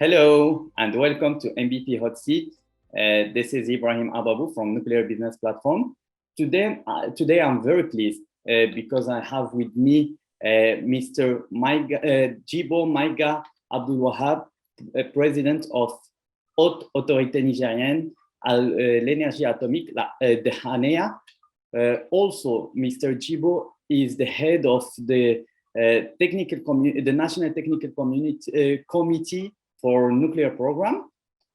Hello and welcome to MVP Hot Seat. This is Ibrahim Ababu from Nuclear Business Platform. Today I'm very pleased because I have with me Mr. Djibo Maiga Abdoul Wahab, President of Autorité Nigérienne à l'énergie atomique, the HANEA. Also, Mr. Djibo is the head of the National Technical Committee for Nuclear Program.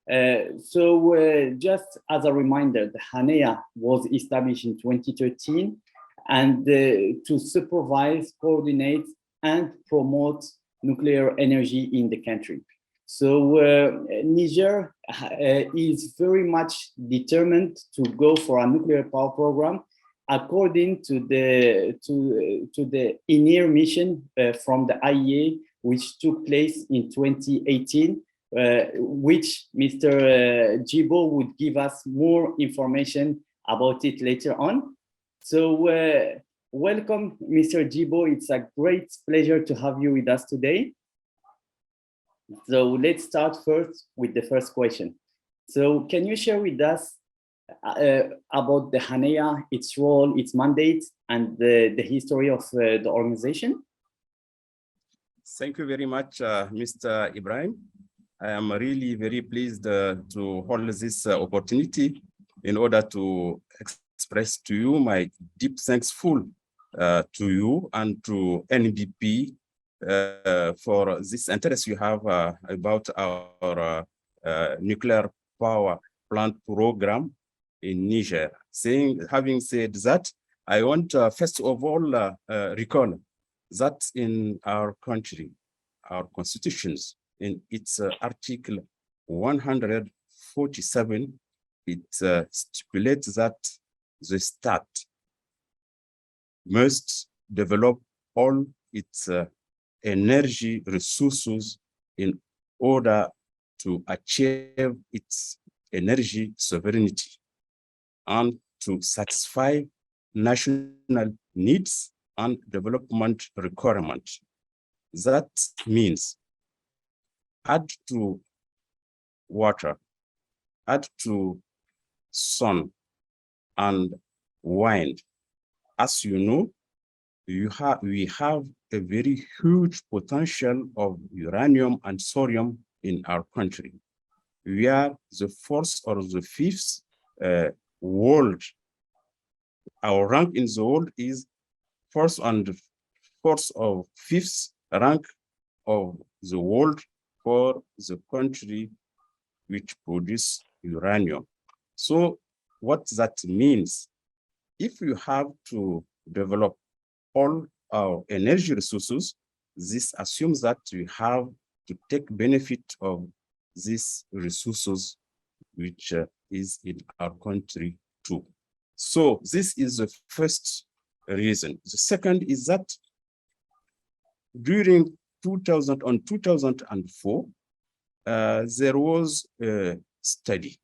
Just as a reminder, the HANEA was established in 2013 and to supervise, coordinate, and promote nuclear energy in the country. So Niger is very much determined to go for a nuclear power program according to the INIR mission from the IAEA, which took place in 2018, which Mr. Djibo would give us more information about it later on. So welcome, Mr. Djibo. It's a great pleasure to have you with us today. So let's start first with the first question. So can you share with us about the HANEA, its role, its mandate, and the history of the organization? Thank you very much, Mr. Ibrahim. I am really very pleased to hold this opportunity in order to express to you my deep thankful to you and to NBP for this interest you have about our nuclear power plant program in Niger. Having said that, I want first of all recall that in our country, our constitutions, in its article 147, it stipulates that the state must develop all its energy resources in order to achieve its energy sovereignty and to satisfy national needs and development requirements. That means add to water, add to sun and wind. As you know, we have a very huge potential of uranium and thorium in our country. We are the fourth or the fifth world. Our rank in the world is first and fourth or fifth rank of the world for the country which produce uranium. So what that means, if you have to develop all our energy resources, this assumes that we have to take benefit of these resources which is in our country too. So this is the first reason. The second is that during 2004, there was a study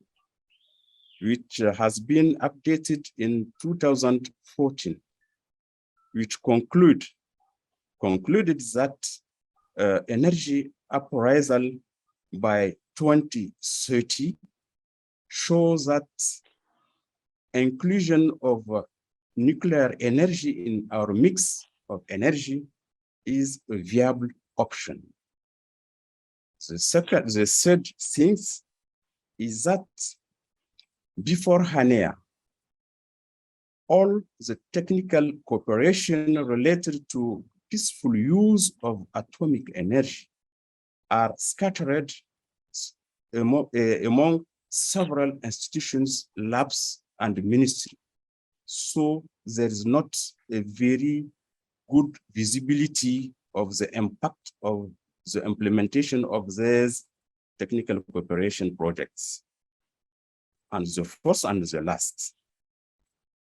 which has been updated in 2014, which concluded that energy appraisal by 2030 shows that inclusion of nuclear energy in our mix of energy is a viable option. The third thing is that before HANEA, all the technical cooperation related to peaceful use of atomic energy are scattered among several institutions, labs, and ministry. So there is not a very good visibility of the impact of the implementation of these technical cooperation projects. And the first and the last.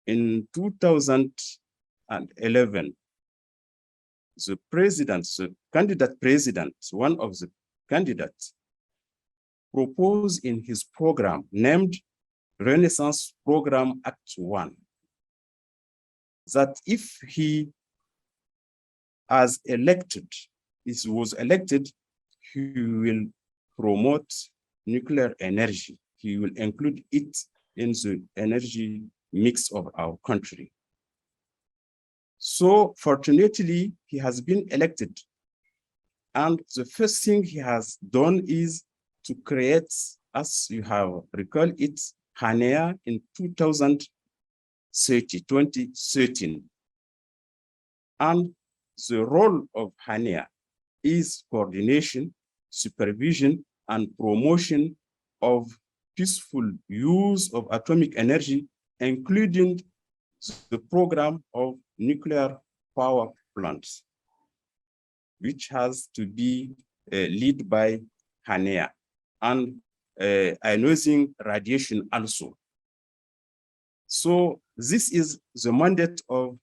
In 2011, the candidate president, one of the candidates, proposed in his program named Renaissance Program Act 1, that if he was elected, he will promote nuclear energy. He will include it in the energy mix of our country. So fortunately, he has been elected. And the first thing he has done is to create, as you have recalled it, HANEA in 2013. And the role of HANEA is coordination, supervision, and promotion of peaceful use of atomic energy, including the program of nuclear power plants, which has to be led by HANEA, and ionizing radiation also. So this is the mandate of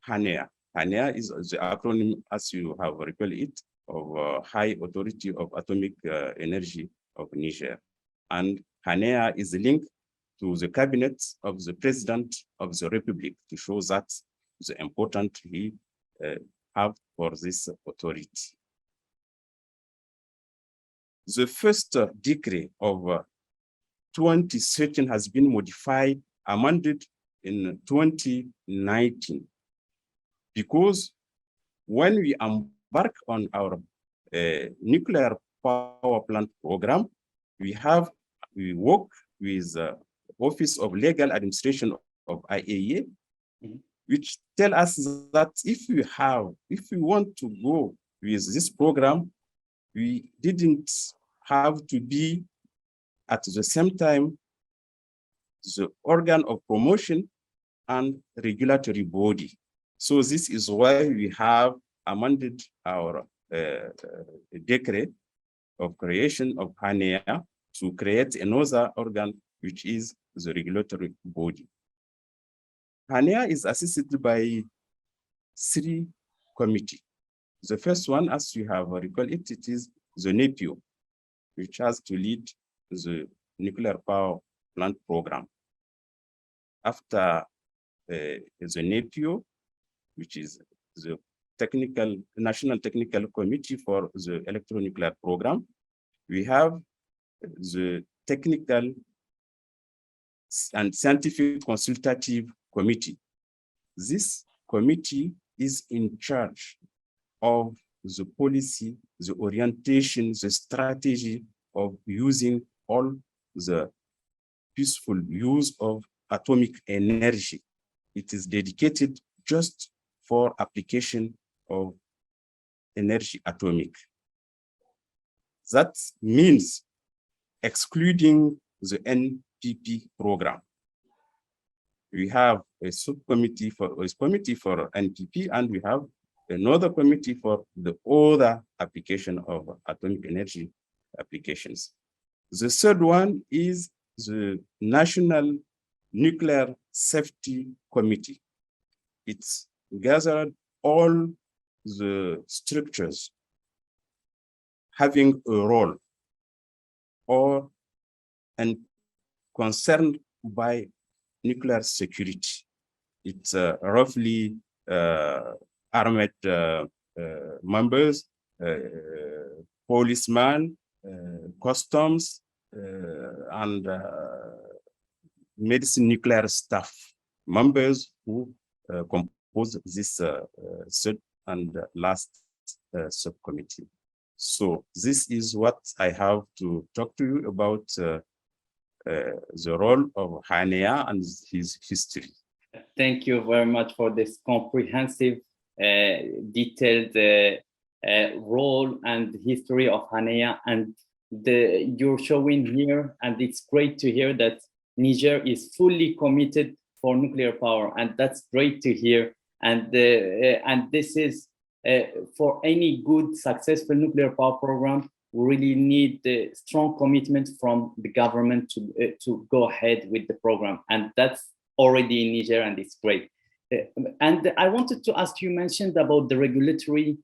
HANEA. HANEA is the acronym, as you have recalled it, of High Authority of Atomic Energy of Niger. And HANEA is linked to the cabinet of the President of the Republic to show that the importance he have for this authority. The first decree of 2013 has been modified, amended in 2019, because when we embark on our nuclear power plant program, we work with the Office of Legal Administration of IAEA, which tell us that if we want to go with this program, we didn't have to be at the same time the organ of promotion and regulatory body. So this is why we have amended our decree of creation of HANEA to create another organ, which is the regulatory body. HANEA is assisted by 3 committees. The first one, as you have recalled it, it is the NEPIO, which has to lead the nuclear power plant program. After the NEPIO, which is the National Technical Committee for the Electronuclear Program, we have the Technical and Scientific Consultative Committee. This committee is in charge of the policy, the orientation, the strategy of using all the peaceful use of atomic energy. It is dedicated just for application of energy atomic. That means excluding the NPP program. We have a subcommittee for NPP, and we have another committee for the other application of atomic energy applications. The third one is the National Nuclear Safety Committee. It's gathered all the structures having a role and concerned by nuclear security. It's roughly armed members, policemen, customs, and medicine nuclear staff members who compose this third and last subcommittee. So this is what I have to talk to you about the role of HANEA and his history. Thank you very much for this comprehensive, detailed role and history of HANEA, and you're showing here, and it's great to hear that Niger is fully committed for nuclear power, and that's great to hear. And this is for any good, successful nuclear power program, we really need the strong commitment from the government to go ahead with the program, and that's already in Niger, and it's great. And I wanted to ask, you mentioned about the regulatory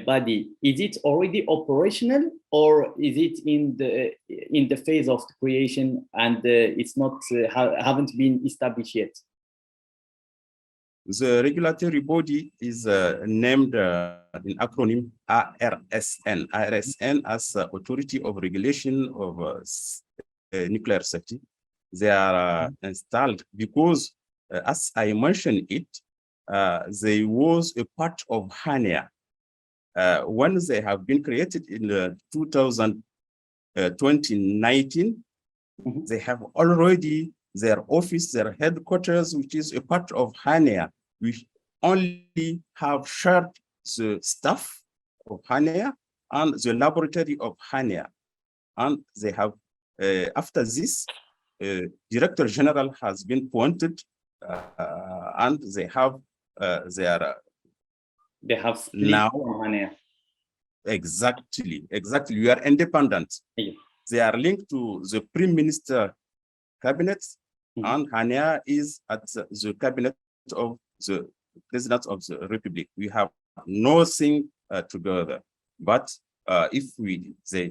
body. Is it already operational, or is it in the phase of the creation, and it's not haven't been established yet? The regulatory body is named in acronym RSN. RSN as Authority of Regulation of Nuclear Safety. They are installed because, as I mentioned it, they was a part of HANEA. When they have been created in 2019, they have already their office, their headquarters, which is a part of HANEA. We only have shared the staff of HANEA and the laboratory of HANEA. And they have, after this, Director General has been appointed, and they have split now from HANEA. Exactly. We are independent. Yeah. They are linked to the Prime Minister cabinet, and HANEA is at the cabinet of the President of the Republic. We have nothing together. But if they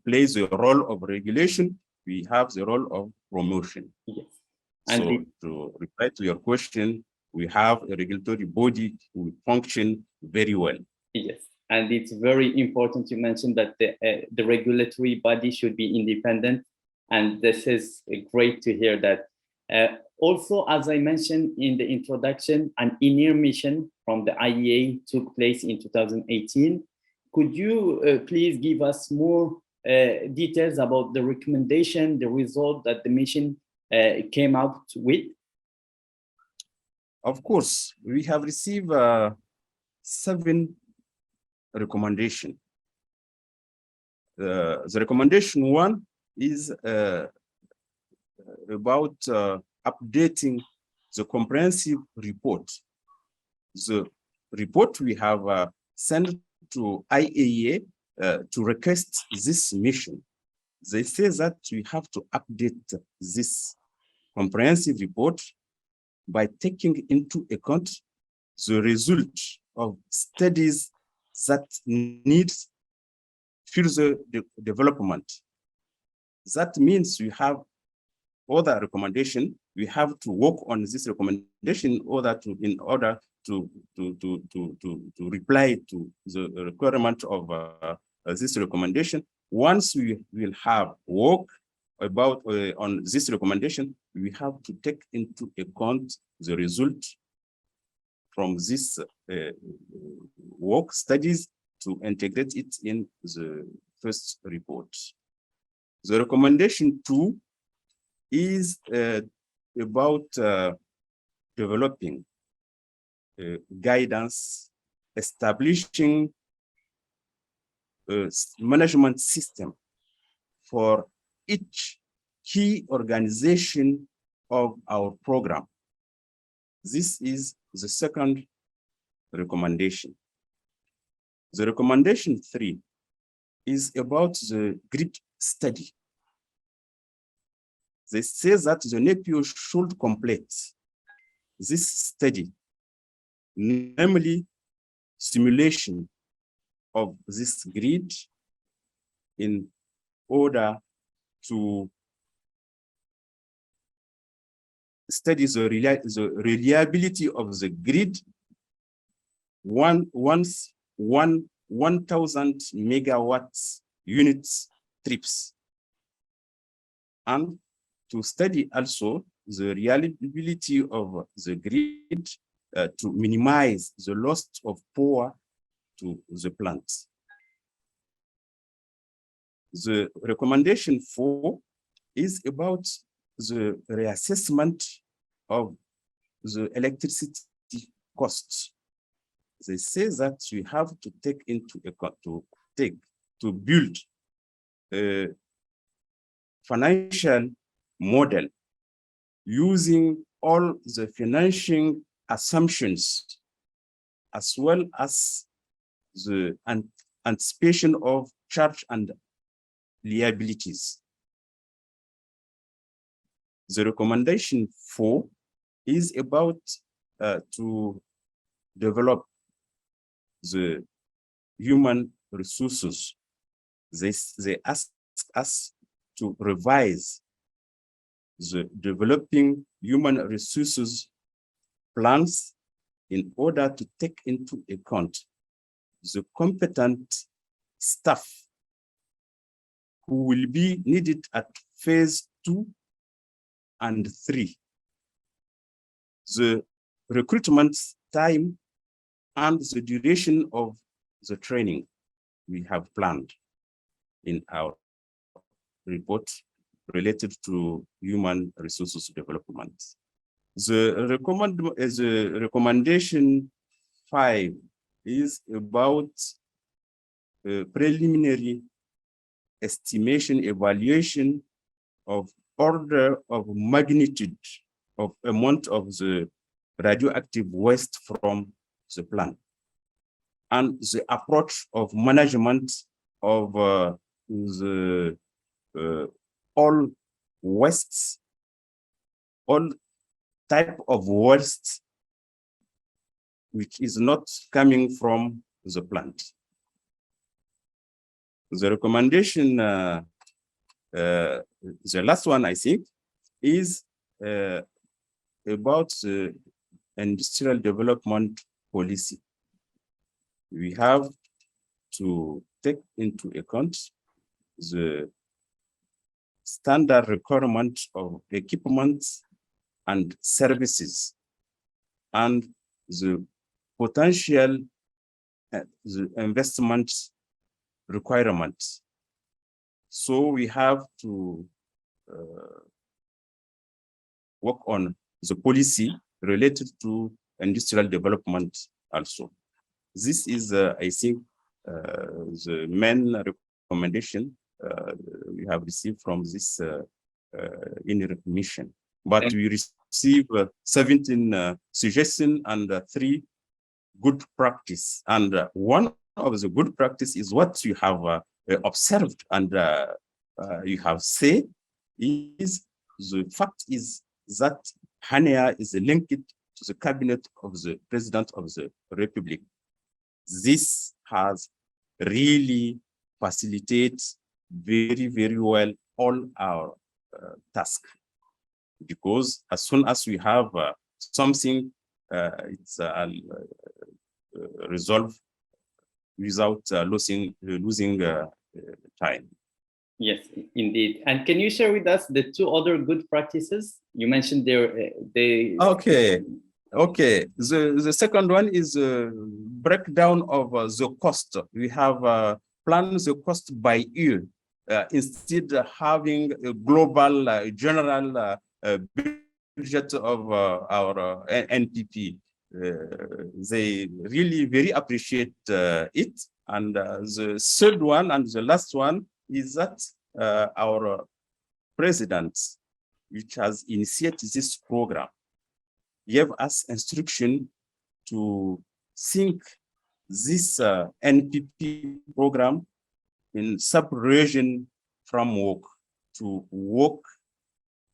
play the role of regulation, we have the role of promotion. Yes. And so to reply to your question, we have a regulatory body who function very well. Yes, and it's very important you mentioned that the regulatory body should be independent, and this is great to hear that. Also, as I mentioned in the introduction, an INIR mission from the IAEA took place in 2018. Could you please give us more details about the recommendation, the result that the mission came out with? Of course, we have received 7 recommendations. The recommendation 1 is about updating the comprehensive report. The report we have sent to IAEA to request this mission. They say that we have to update this comprehensive report by taking into account the result of studies that need further development. That means we have other recommendation. We have to work on this recommendation in order to reply to the requirement of this recommendation. Once we will have work about on this recommendation, we have to take into account the result from this work studies to integrate it in the first report. The recommendation 2 is about developing guidance, establishing a management system for each key organization of our program. This is the second recommendation. The recommendation 3 is about the grid study. They say that the NEPIO should complete this study, namely simulation of this grid in order to study the reliability of the grid 1,000 megawatts units trips, and to study also the reliability of the grid to minimize the loss of power to the plants. The recommendation 4 is about the reassessment of the electricity costs. They say that we have to take into account to build a financial model using all the financing assumptions as well as the anticipation of charge and liabilities. The recommendation 4 is about to develop the human resources. They ask us to revise the developing human resources plans in order to take into account the competent staff who will be needed at phase 2 and 3. The recruitment time and the duration of the training we have planned in our report related to human resources development. The recommendation 5 is about preliminary estimation, evaluation of order of magnitude of amount of the radioactive waste from the plant, and the approach of management of all wastes, all type of waste which is not coming from the plant. The recommendation, the last one, I think, is about the industrial development policy. We have to take into account the standard requirement of equipment and services, and the potential the investment requirements. So we have to work on the policy related to industrial development also. This is, I think, the main recommendation we have received from this INIR mission. But we received 17 suggestions and 3 good practice. And one of the good practice is what you have observed and you have said is the fact is that HANEA is linked to the cabinet of the President of the Republic. This has really facilitated very, very well all our tasks, because as soon as we have something, it's resolved without losing time. Yes, indeed. And can you share with us the 2 other good practices you mentioned there? Okay. The second one is a breakdown of the cost. We have planned the cost by year instead of having a global general budget of our NPP. They really very appreciate it. And the third one and the last one is that our president, which has initiated this program, gave us instruction to think this NPP program in sub-region framework, to work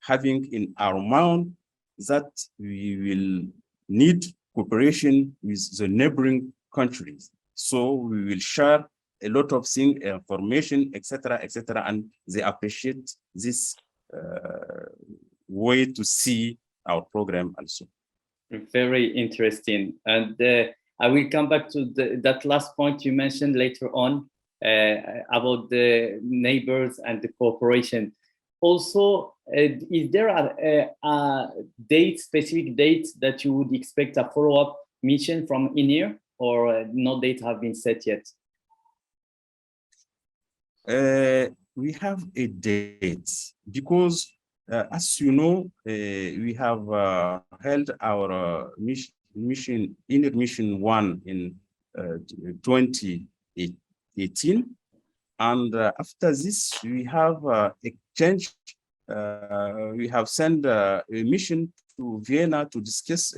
having in our mind that we will need cooperation with the neighboring countries. So we will share a lot of things, information, etc., and they appreciate this way to see our program also. Very interesting. And I will come back to that last point you mentioned later on about the neighbors and the cooperation. Also, is there a date, specific date that you would expect a follow-up mission from INIR, or no date have been set yet? We have a date because, as you know, we have held our mission, INIR mission 1 in 2018. And after this, we have exchanged, we have sent a mission to Vienna to discuss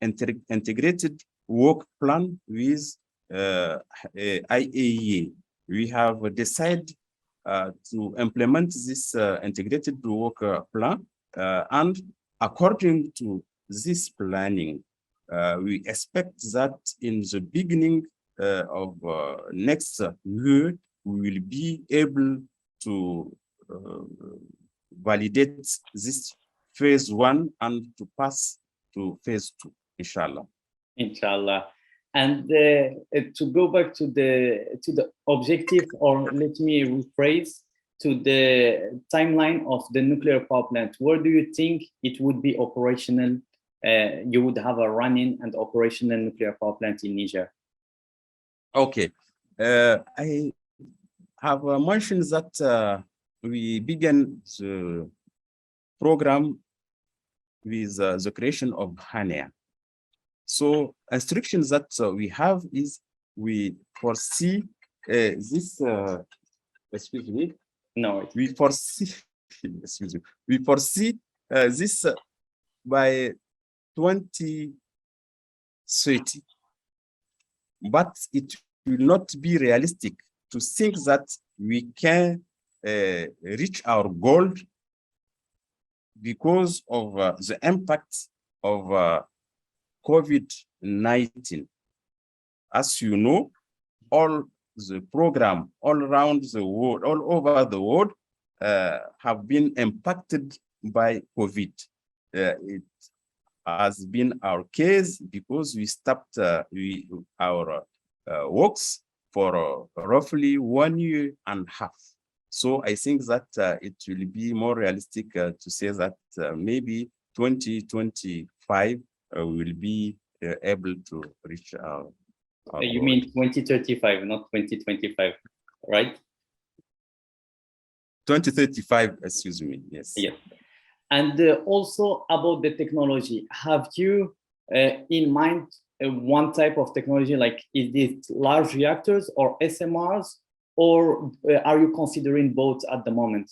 integrated work plan with IAEA. We have decided to implement this integrated work plan, and according to this planning, we expect that in the beginning of next year, we will be able to validate this phase 1 and to pass to phase 2. inshallah. Inshallah. And to go back to the objective, or let me rephrase, to the timeline of the nuclear power plant, where do you think it would be operational? You would have a running and operational nuclear power plant in Niger? Okay. I have mentioned that we began the program with the creation of HANEA. So instructions that we have is we foresee this, excuse me. No. We foresee, excuse me, we foresee this by 2030. But it will not be realistic to think that we can reach our goal because of the impact of COVID-19. As you know, all the program all around the world, all over the world, have been impacted by COVID. It has been our case because we stopped our works for roughly 1.5 years. So I think that it will be more realistic to say that maybe 2025 will be able to reach our You goal. mean 2035, not 2025, right? 2035, excuse me, yes. Yes. And also about the technology, have you in mind one type of technology, like is it large reactors or SMRs, or are you considering both at the moment?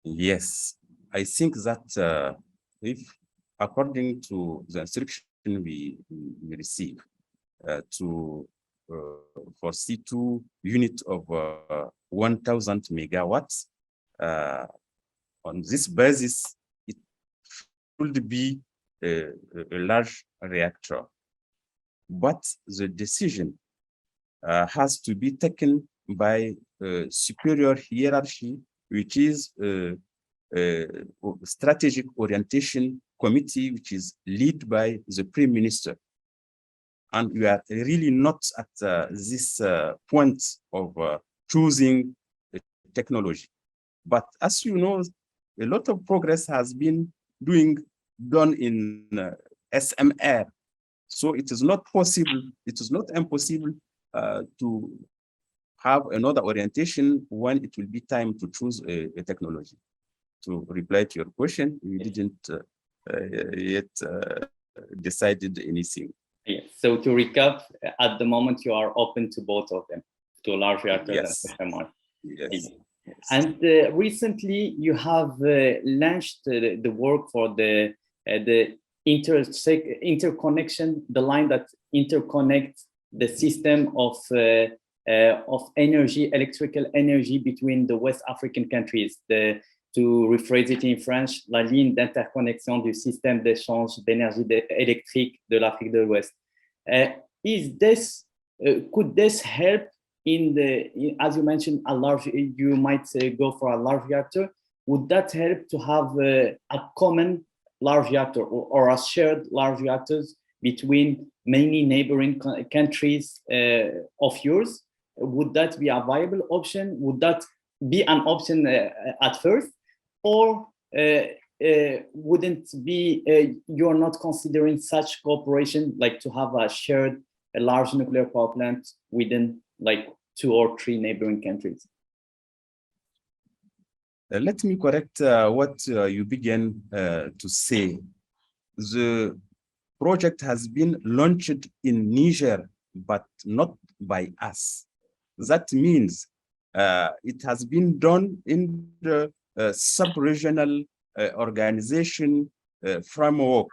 Yes, I think that if according to the instruction we receive to foresee 2 units of 1,000 megawatts, on this basis, it should be a large reactor. But the decision has to be taken by superior hierarchy, which is a strategic orientation committee, which is led by the Prime Minister. And we are really not at this point of choosing a technology. But as you know, a lot of progress has been done in SMR. So it is not possible, it is not impossible to have another orientation when it will be time to choose a technology. To reply to your question, we didn't yet decided anything. Yes. So to recap, at the moment you are open to both of them, to large reactors Yes. and SMR. Yes. Yes. And recently you have launched the work for the interconnection, the line that interconnects the system of energy, electrical energy between the West African countries. To rephrase it in French, la ligne d'interconnexion du système d'échange d'énergie électrique de l'Afrique de l'Ouest. Could this help as you mentioned, you might go for a large reactor? Would that help to have a common large reactor or a shared large reactors between many neighboring countries of yours? Would that be a viable option? Would that be an option at first? Or wouldn't be, you're not considering such cooperation, like to have a large nuclear power plant within like 2 or 3 neighboring countries? Let me correct what you began to say. The project has been launched in Niger, but not by us. That means it has been done in the sub-regional organization framework.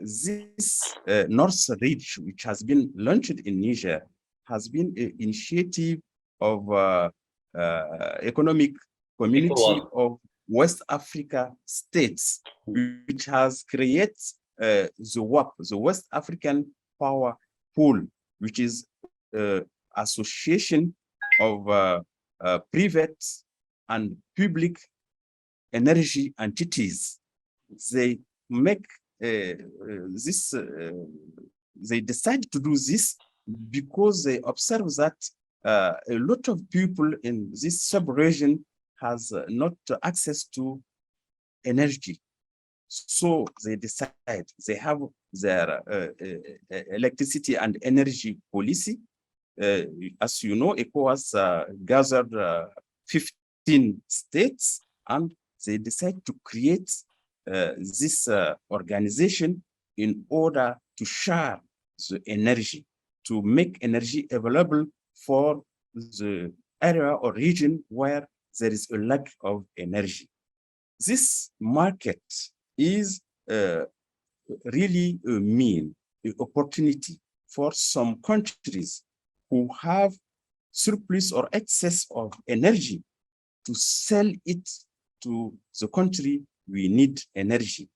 This North Ridge, which has been launched in Niger, has been an initiative of economic community of West Africa states, which has created the WAPP, the West African Power Pool, which is association of private and public energy entities. They make they decide to do this because they observe that a lot of people in this sub-region has not access to energy. So they decide, they have their electricity and energy policy. As you know, ECOWAS gathered 15 states, and they decide to create this organization in order to share the energy, to make energy available for the area or region where there is a lack of energy. This market is really a mean, an opportunity for some countries who have surplus or excess of energy to sell it to the country we need energy.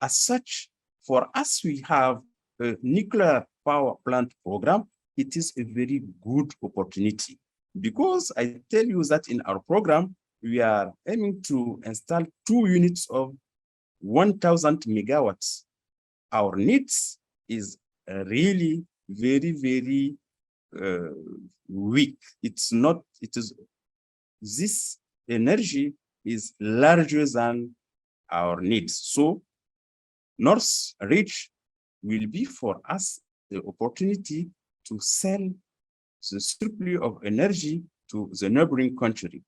As such, for us, we have a nuclear power plant program. It is a very good opportunity because I tell you that in our program, we are aiming to install 2 units of 1,000 megawatts. Our needs is really very, very weak. It's not, it is, this energy is larger than our needs. So North Reach will be for us the opportunity to sell the surplus of energy to the neighboring country.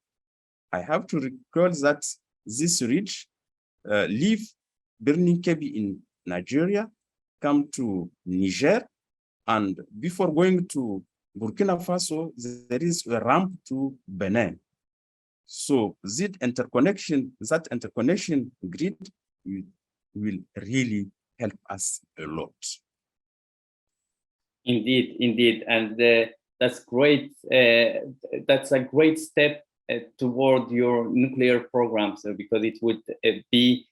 I have to recall that this reach leave Birnin Kebi in Nigeria, come to Niger, and before going to Burkina Faso, there is a ramp to Benin. So that interconnection grid will really help us a lot. Indeed, indeed, and that's great. That's a great step toward your nuclear program, so because it would be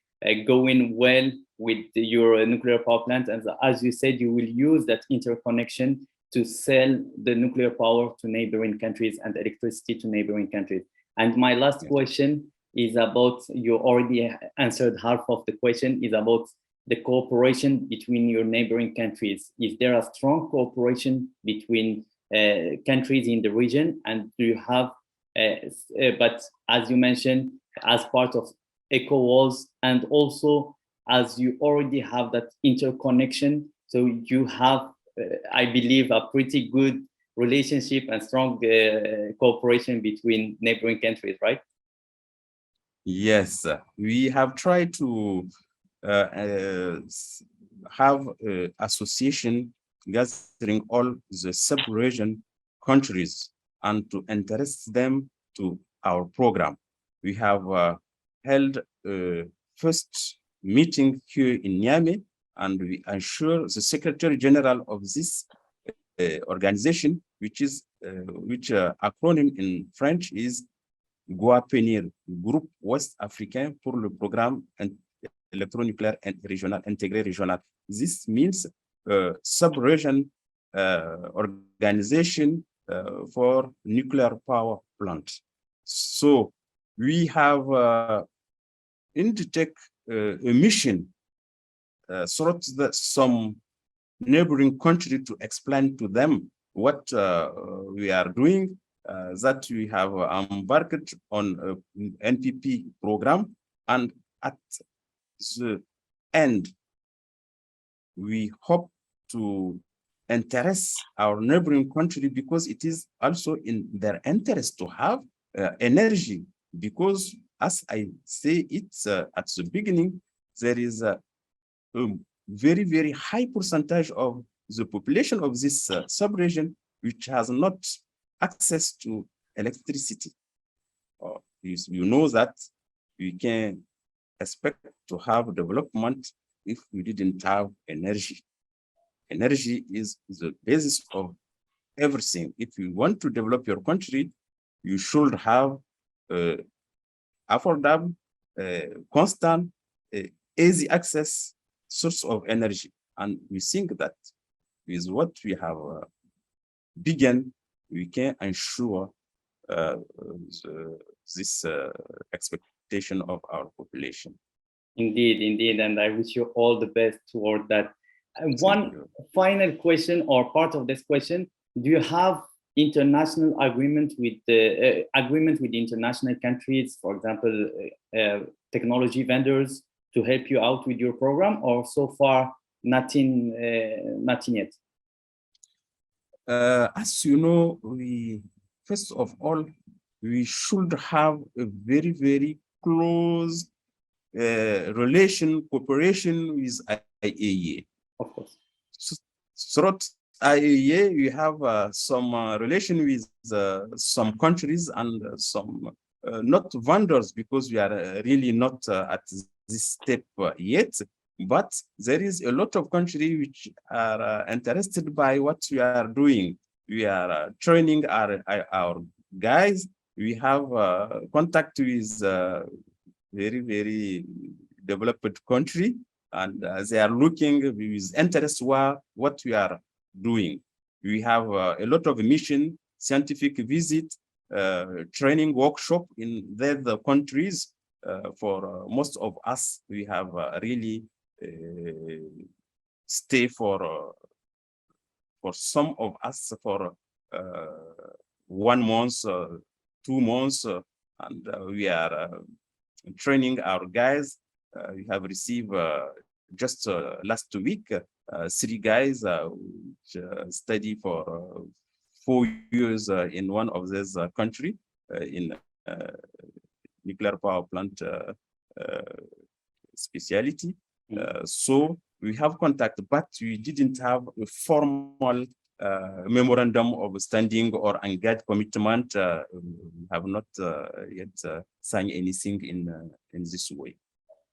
going well with your nuclear power plant, and as you said, you will use that interconnection to sell the nuclear power to neighboring countries and electricity to neighboring countries. And my last question is about, you already answered half of the question, is about the cooperation between your neighboring countries. Is there a strong cooperation between countries in the region? And do you have, but as you mentioned, as part of ECOWAS, and also as you already have that interconnection, so you have, I believe, a pretty good relationship and strong cooperation between neighboring countries, right? Yes, we have tried to have association gathering all the sub-region countries and to interest them to our program. We have held a first meeting here in Niamey, and we assure the Secretary General of this organization, which acronym in French is GWAPP, Groupe Ouest Africain pour le Programme Électronucléaire Régional, Intégré Régional. This means sub-region organization for nuclear power plant. So we have undertake a mission so that some neighboring country to explain to them what we are doing, that we have embarked on an NPP program, and at the end, we hope to interest our neighboring country because it is also in their interest to have energy, because as I say it at the beginning, there is a very, very high percentage of the population of this sub-region which has not access to electricity. You know that we can expect to have development if we didn't have energy. Energy is the basis of everything. If you want to develop your country, you should have affordable, constant, easy access source of energy. And we think that with what we have begun, we can ensure this expectation of our population. Indeed, and I wish you all the best toward that. One final question, or part of this question: do you have international agreement with the international countries, for example, technology vendors, to help you out with your program, or so far nothing yet? As you know, first of all, we should have a very, very close cooperation with IAEA. Of course. So, through IAEA, we have some relation with some countries and some not vendors, because we are really not at this step yet. But there is a lot of countries which are interested by what we are doing. We are training our guys. We have contact with very, very developed country, and they are looking with interest what we are doing. We have a lot of mission, scientific visit, training workshop in the countries. For most of us, we have really stay for some of us for 1 month, 2 months, and we are training our guys. We have received just last week 3 guys which study for 4 years in one of these country in nuclear power plant speciality. So we have contact, but we didn't have a formal memorandum of standing or engaged commitment. We have not yet signed anything in this way.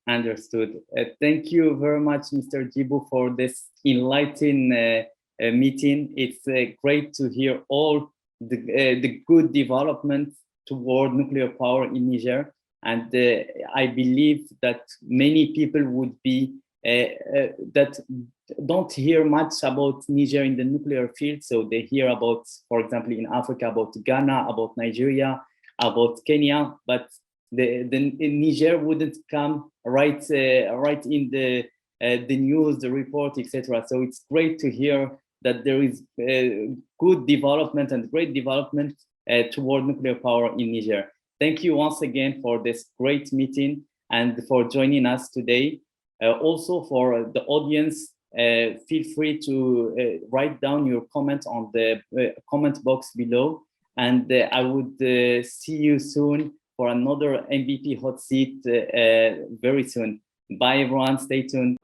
Understood. Thank you very much, Mr. Djibo, for this enlightening meeting. It's great to hear all the good developments toward nuclear power in Niger. And I believe that many people would be that don't hear much about Niger in the nuclear field. So they hear about, for example, in Africa, about Ghana, about Nigeria, about Kenya, but the Niger wouldn't come right in the news, the report, etc. So it's great to hear that there is good development and great development toward nuclear power in Niger. Thank you once again for this great meeting and for joining us today. Also for the audience, feel free to write down your comment on the comment box below. And I would see you soon for another MVP hot seat very soon. Bye everyone, stay tuned.